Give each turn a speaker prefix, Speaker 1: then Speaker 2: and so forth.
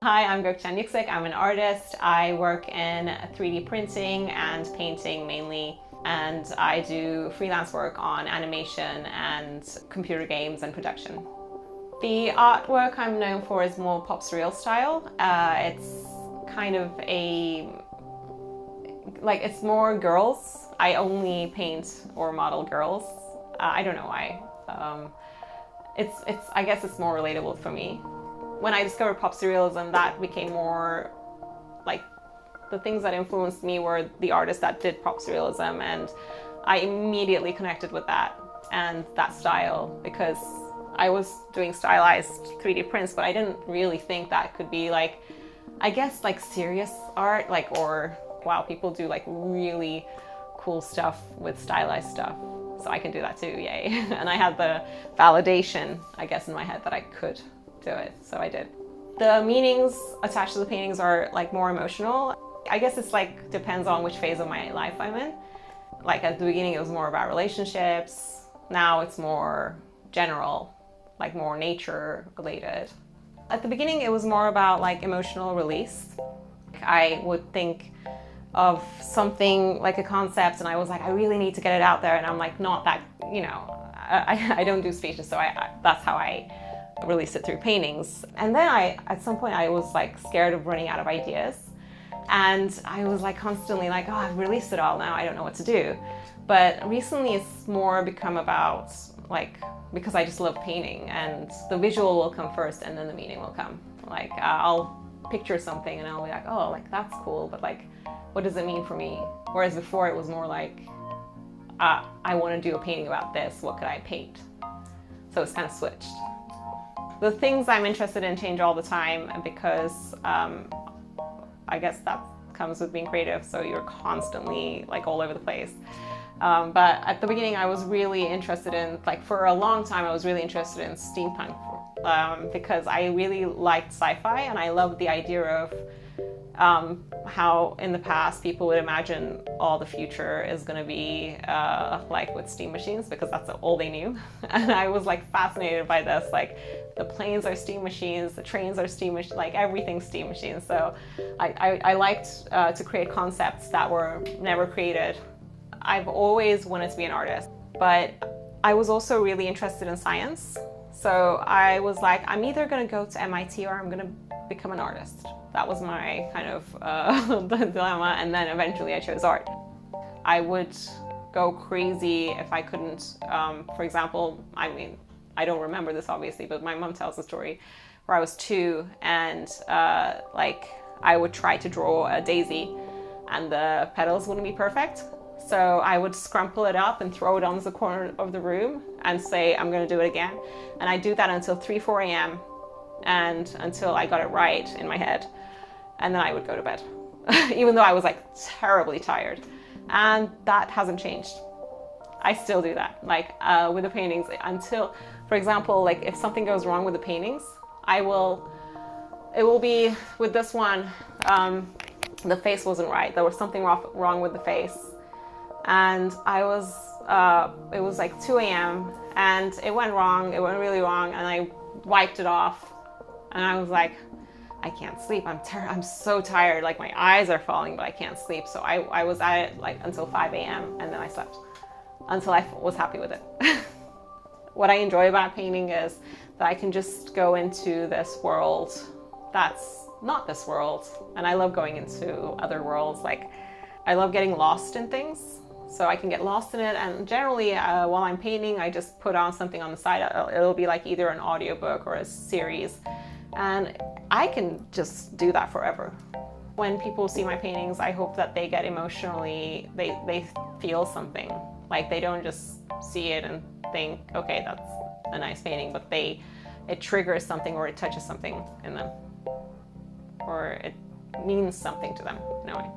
Speaker 1: Hi, I'm Gokcen Yuksek. I'm an artist. I work in 3D printing and painting mainly, and I do freelance work on animation and computer games and production. The artwork I'm known for is more pop surreal style. It's kind of it's more girls. I only paint or model girls. I don't know why. I guess it's more relatable for me. When I discovered pop surrealism, that became more like the things that influenced me were the artists that did pop surrealism, and I immediately connected with that and that style because I was doing stylized 3D prints, but I didn't really think that could be like serious art, or wow, people do like really cool stuff with stylized stuff. So I can do that too, yay. And I had the validation, I guess, in my head that I could do it, so I did. The meanings attached to the paintings are like more emotional. I guess it's like depends on which phase of my life I'm in. Like at the beginning it was more about relationships. Now it's more general, like more nature related. At the beginning it was more about like emotional release. I would think of something like a concept and I was like, I really need to get it out there, and I'm like not that, I don't do speeches, so that's how I release it through paintings. And then at some point I was like scared of running out of ideas, and I was like constantly like, oh, I've released it all, now I don't know what to do. But recently it's more become about because I just love painting, and the visual will come first and then the meaning will come. Like I'll picture something and I'll be like, oh, like that's cool, but like what does it mean for me? Whereas before it was more like I want to do a painting about this, what could I paint? So it's kind of switched. The things I'm interested in change all the time because I guess that comes with being creative, so you're constantly like all over the place. But at the beginning I was really interested in, for a long time I was really interested in steampunk because I really liked sci-fi, and I loved the idea of how in the past people would imagine all the future is going to be like with steam machines, because that's all they knew. And I was like fascinated by this, like the planes are steam machines, the trains are steam machines, like everything's steam machines. So I liked to create concepts that were never created. I've always wanted to be an artist, but I was also really interested in science. So I was like, I'm either going to go to MIT or I'm going to become an artist. That was my kind of dilemma, and then eventually I chose art. I would go crazy if I couldn't, for example, I don't remember this obviously, but my mom tells the story where I was 2 and I would try to draw a daisy and the petals wouldn't be perfect. So I would scrumple it up and throw it on the corner of the room and say, I'm going to do it again. And I do that until 3-4 a.m. and until I got it right in my head. And then I would go to bed, even though I was like terribly tired. And that hasn't changed. I still do that, with the paintings, until, for example, like if something goes wrong with the paintings, it will be with this one, the face wasn't right. There was something wrong with the face. And it was like 2 a.m. and it went wrong, it went really wrong, and I wiped it off. And I was like, I can't sleep. I'm so tired. Like my eyes are falling, but I can't sleep. So I was at it until 5 a.m. and then I slept until I was happy with it. What I enjoy about painting is that I can just go into this world that's not this world. And I love going into other worlds. I love getting lost in things. So I can get lost in it, and generally while I'm painting I just put on something on the side. It'll be like either an audiobook or a series, and I can just do that forever. When people see my paintings, I hope that they get emotionally, they feel something. Like they don't just see it and think, okay, that's a nice painting, but it triggers something, or it touches something in them, or it means something to them in a way.